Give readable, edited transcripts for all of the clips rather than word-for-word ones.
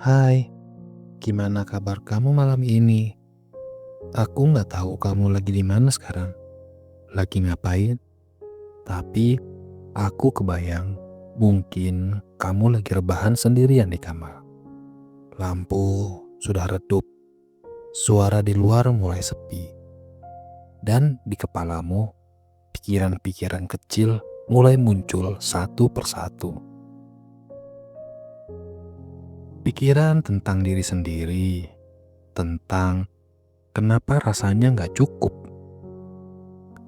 Hai, gimana kabar kamu malam ini? Aku nggak tahu kamu lagi di mana sekarang, lagi ngapain, tapi aku kebayang mungkin kamu lagi rebahan sendirian di kamar. Lampu sudah redup, suara di luar mulai sepi, dan di kepalamu pikiran-pikiran kecil mulai muncul satu persatu. Pikiran tentang diri sendiri, tentang kenapa rasanya nggak cukup.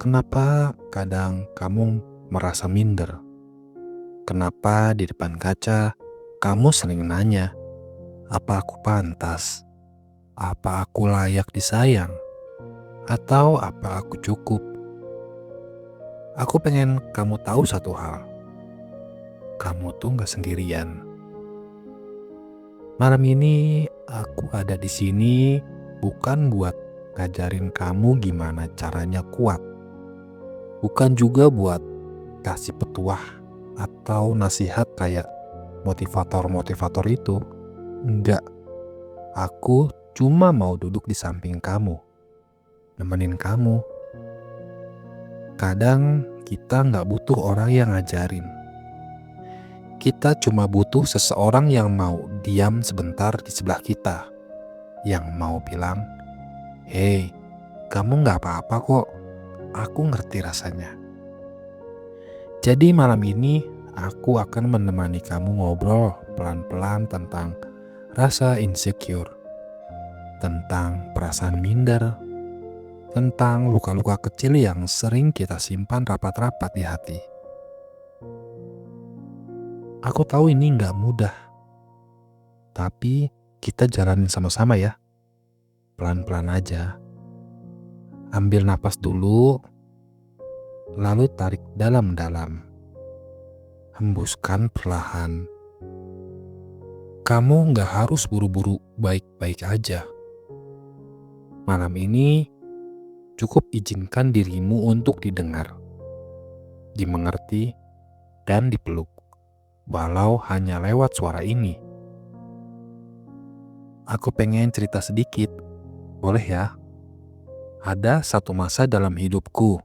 Kenapa kadang kamu merasa minder? Kenapa di depan kaca kamu sering nanya, apa aku pantas? Apa aku layak disayang? Atau apa aku cukup? Aku pengen kamu tahu satu hal. Kamu tuh gak sendirian. Malam ini aku ada di sini bukan buat ngajarin kamu gimana caranya kuat. Bukan juga buat kasih petuah atau nasihat kayak motivator-motivator itu. Enggak, aku cuma mau duduk di samping kamu, nemenin kamu. Kadang kita nggak butuh orang yang ngajarin. Kita cuma butuh seseorang yang mau diam sebentar di sebelah kita. Yang mau bilang, "Hei, kamu nggak apa-apa kok, aku ngerti rasanya." Jadi malam ini aku akan menemani kamu ngobrol pelan-pelan tentang rasa insecure, tentang perasaan minder, tentang luka-luka kecil yang sering kita simpan rapat-rapat di hati. Aku tahu ini nggak mudah, tapi kita jalanin sama-sama ya, pelan-pelan aja. Ambil napas dulu, lalu tarik dalam-dalam. Hembuskan perlahan. Kamu nggak harus buru-buru baik-baik aja. Malam ini cukup izinkan dirimu untuk didengar, dimengerti, dan dipeluk, walau hanya lewat suara ini. Aku pengen cerita sedikit, boleh ya? Ada satu masa dalam hidupku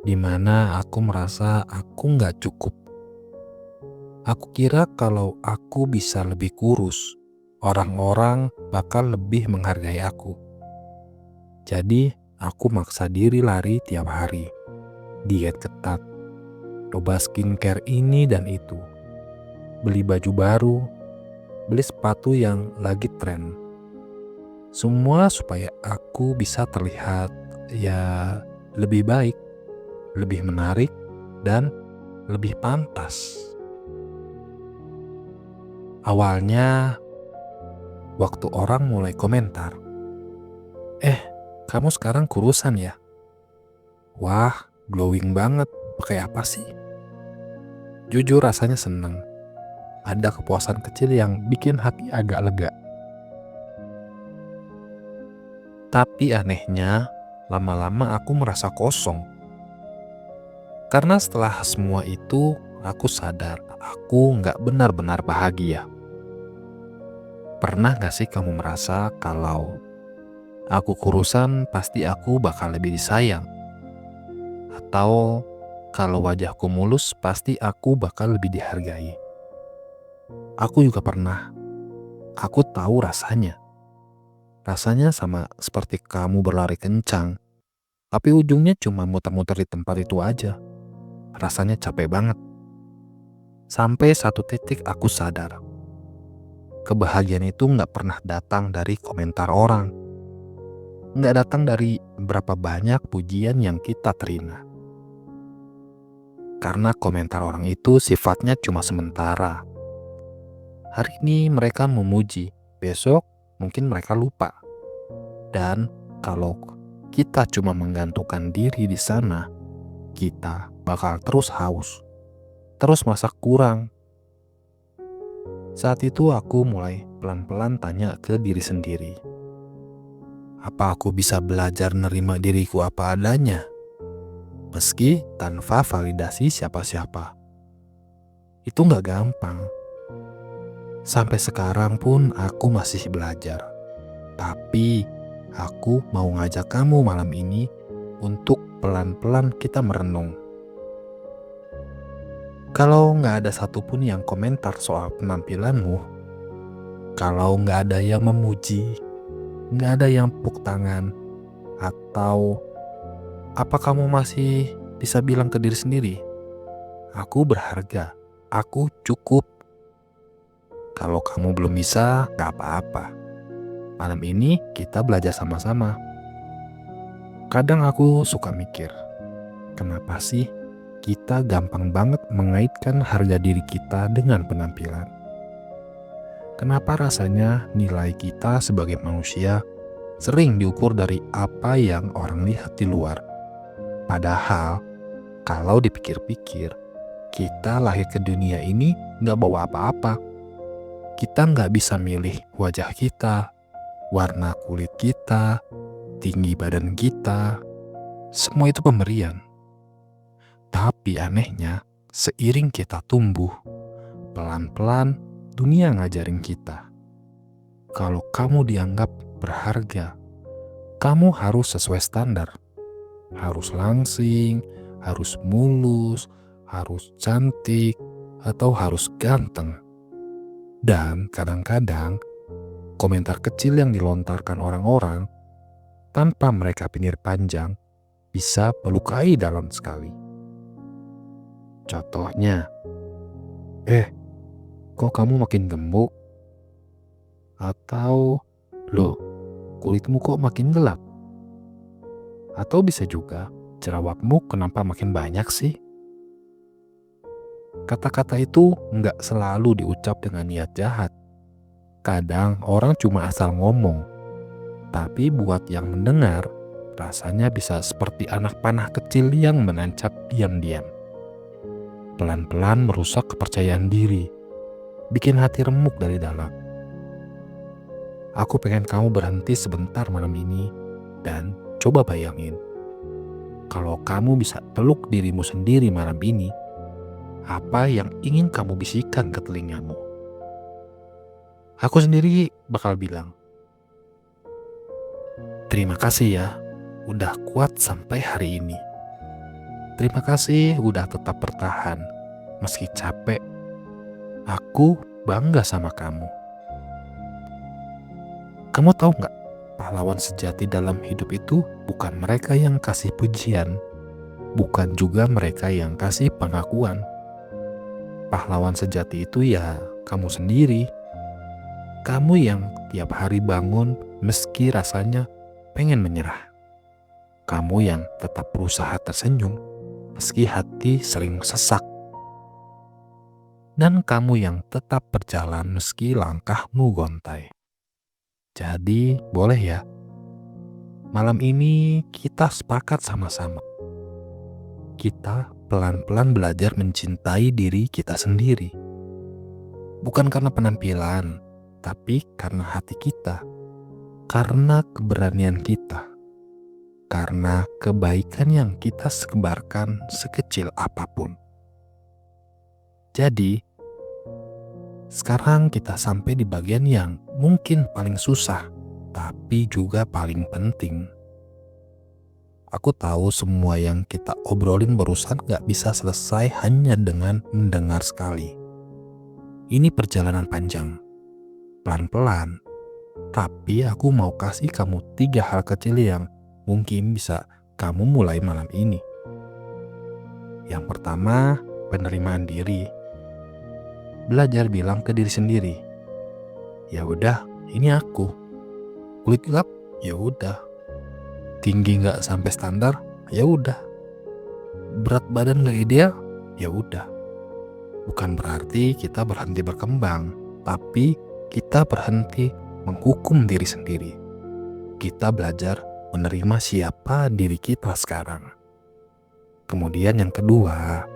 di mana aku merasa aku nggak cukup. Aku kira kalau aku bisa lebih kurus, orang-orang bakal lebih menghargai aku. Jadi aku maksa diri lari tiap hari, diet ketat, coba skincare ini dan itu, beli baju baru, beli sepatu yang lagi tren. Semua supaya aku bisa terlihat ya lebih baik, lebih menarik, dan lebih pantas. Awalnya, waktu orang mulai komentar, kamu sekarang kurusan ya? Wah, glowing banget, pakai apa sih? Jujur rasanya seneng. Ada kepuasan kecil yang bikin hati agak lega. Tapi anehnya, lama-lama aku merasa kosong. Karena setelah semua itu, aku sadar aku nggak benar-benar bahagia. Pernah gak sih kamu merasa kalau aku kurusan pasti aku bakal lebih disayang? Atau kalau wajahku mulus pasti aku bakal lebih dihargai? Aku juga pernah. Aku tahu rasanya. Rasanya sama seperti kamu berlari kencang, tapi ujungnya cuma muter-muter di tempat itu aja. Rasanya capek banget. Sampai satu titik aku sadar, kebahagiaan itu gak pernah datang dari komentar orang. Gak datang dari berapa banyak pujian yang kita terima. Karena komentar orang itu sifatnya cuma sementara. Hari ini mereka memuji, besok mungkin mereka lupa. Dan kalau kita cuma menggantungkan diri di sana, kita bakal terus haus, terus merasa kurang. Saat itu aku mulai pelan-pelan tanya ke diri sendiri. Apa aku bisa belajar nerima diriku apa adanya? Meski tanpa validasi siapa-siapa. Itu gak gampang. Sampai sekarang pun aku masih belajar. Tapi aku mau ngajak kamu malam ini untuk pelan-pelan kita merenung. Kalau nggak ada satupun yang komentar soal penampilanmu, kalau nggak ada yang memuji, nggak ada yang tepuk tangan, atau apa kamu masih bisa bilang ke diri sendiri, aku berharga, aku cukup. Kalau kamu belum bisa, nggak apa-apa. Malam ini kita belajar sama-sama. Kadang aku suka mikir, kenapa sih kita gampang banget mengaitkan harga diri kita dengan penampilan? Kenapa rasanya nilai kita sebagai manusia sering diukur dari apa yang orang lihat di luar? Padahal, kalau dipikir-pikir, kita lahir ke dunia ini nggak bawa apa-apa. Kita nggak bisa milih wajah kita, warna kulit kita, tinggi badan kita. Semua itu pemberian. Tapi anehnya, seiring kita tumbuh, pelan-pelan dunia ngajarin kita. Kalau kamu dianggap berharga, kamu harus sesuai standar. Harus langsing, harus mulus, harus cantik, atau harus ganteng. Dan kadang-kadang, komentar kecil yang dilontarkan orang-orang tanpa mereka pikir panjang bisa melukai dalam sekali. Contohnya, kok kamu makin gemuk? Atau, loh, kulitmu kok makin gelap? Atau bisa juga, jerawatmu kenapa makin banyak sih? Kata-kata itu nggak selalu diucap dengan niat jahat. Kadang orang cuma asal ngomong. Tapi buat yang mendengar, rasanya bisa seperti anak panah kecil yang menancap diam-diam. Pelan-pelan merusak kepercayaan diri, bikin hati remuk dari dalam. Aku pengen kamu berhenti sebentar malam ini dan coba bayangin. Kalau kamu bisa peluk dirimu sendiri malam ini, apa yang ingin kamu bisikan ke telingamu? Aku sendiri bakal bilang, terima kasih ya, udah kuat sampai hari ini. Terima kasih udah tetap bertahan, meski capek. Aku bangga sama kamu. Kamu tahu nggak, pahlawan sejati dalam hidup itu bukan mereka yang kasih pujian, bukan juga mereka yang kasih pengakuan. Pahlawan sejati itu ya kamu sendiri. Kamu yang tiap hari bangun meski rasanya pengen menyerah. Kamu yang tetap berusaha tersenyum meski hati sering sesak. Dan kamu yang tetap berjalan meski langkahmu gontai. Jadi boleh ya, malam ini kita sepakat sama-sama. Kita pelan-pelan belajar mencintai diri kita sendiri. Bukan karena penampilan, tapi karena hati kita. Karena keberanian kita. Karena kebaikan yang kita sebarkan sekecil apapun. Jadi, sekarang kita sampai di bagian yang mungkin paling susah, tapi juga paling penting. Aku tahu semua yang kita obrolin barusan gak bisa selesai hanya dengan mendengar sekali. Ini perjalanan panjang, pelan-pelan, tapi aku mau kasih kamu 3 hal kecil yang mungkin bisa kamu mulai malam ini. Yang pertama, penerimaan diri. Belajar bilang ke diri sendiri, ya udah, ini aku. Kulit gelap, ya udah. Tinggi nggak sampai standar, ya udah. Berat badan nggak ideal, ya udah. Bukan berarti kita berhenti berkembang, tapi kita berhenti menghukum diri sendiri. Kita belajar menerima siapa diri kita sekarang. Kemudian yang kedua,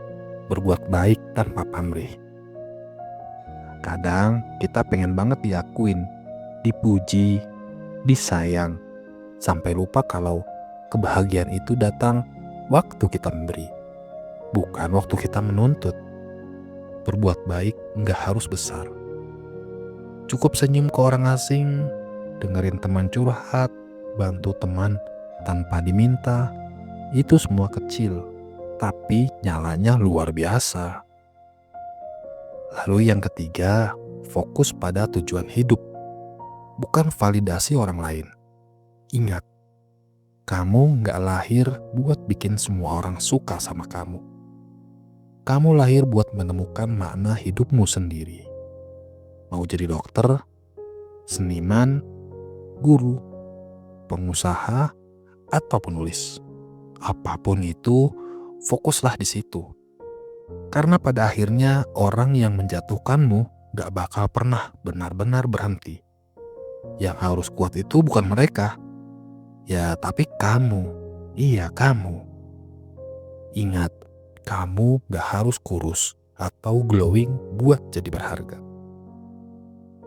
berbuat baik tanpa pamrih. Kadang kita pengen banget diakuin, dipuji, disayang, sampai lupa kalau kebahagiaan itu datang waktu kita memberi, bukan waktu kita menuntut. Berbuat baik nggak harus besar. Cukup senyum ke orang asing, dengerin teman curhat, bantu teman tanpa diminta. Itu semua kecil, tapi nyalanya luar biasa. Lalu yang ketiga, fokus pada tujuan hidup, bukan validasi orang lain. Ingat, kamu gak lahir buat bikin semua orang suka sama kamu. Kamu lahir buat menemukan makna hidupmu sendiri. Mau jadi dokter, seniman, guru, pengusaha, atau penulis. Apapun itu, fokuslah di situ. Karena pada akhirnya orang yang menjatuhkanmu gak bakal pernah benar-benar berhenti. Yang harus kuat itu bukan mereka. Ya, tapi kamu. Iya, kamu. Ingat, kamu gak harus kurus atau glowing buat jadi berharga.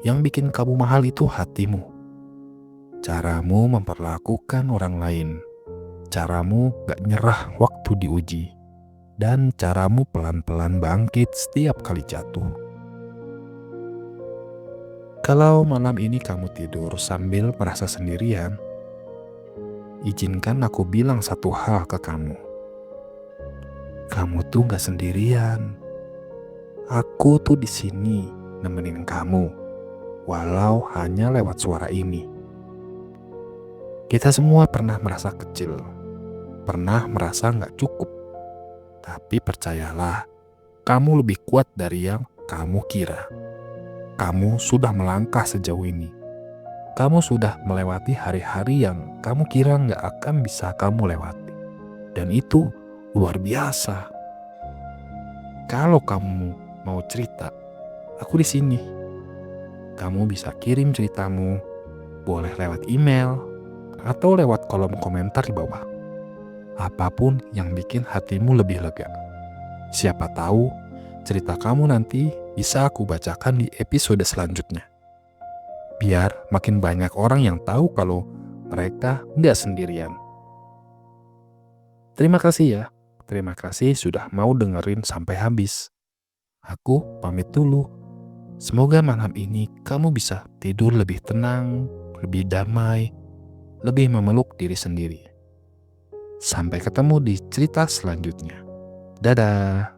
Yang bikin kamu mahal itu hatimu. Caramu memperlakukan orang lain. Caramu gak nyerah waktu diuji. Dan caramu pelan-pelan bangkit setiap kali jatuh. Kalau malam ini kamu tidur sambil merasa sendirian, izinkan aku bilang satu hal ke kamu. Kamu tuh gak sendirian. Aku tuh di sini nemenin kamu, walau hanya lewat suara ini. Kita semua pernah merasa kecil, pernah merasa gak cukup. Tapi percayalah, kamu lebih kuat dari yang kamu kira. Kamu sudah melangkah sejauh ini. Kamu sudah melewati hari-hari yang kamu kira gak akan bisa kamu lewati. Dan itu luar biasa. Kalau kamu mau cerita, aku di sini. Kamu bisa kirim ceritamu, boleh lewat email atau lewat kolom komentar di bawah. Apapun yang bikin hatimu lebih lega. Siapa tahu cerita kamu nanti bisa aku bacakan di episode selanjutnya. Biar makin banyak orang yang tahu kalau mereka nggak sendirian. Terima kasih ya. Terima kasih sudah mau dengerin sampai habis. Aku pamit dulu. Semoga malam ini kamu bisa tidur lebih tenang, lebih damai, lebih memeluk diri sendiri. Sampai ketemu di cerita selanjutnya. Dadah.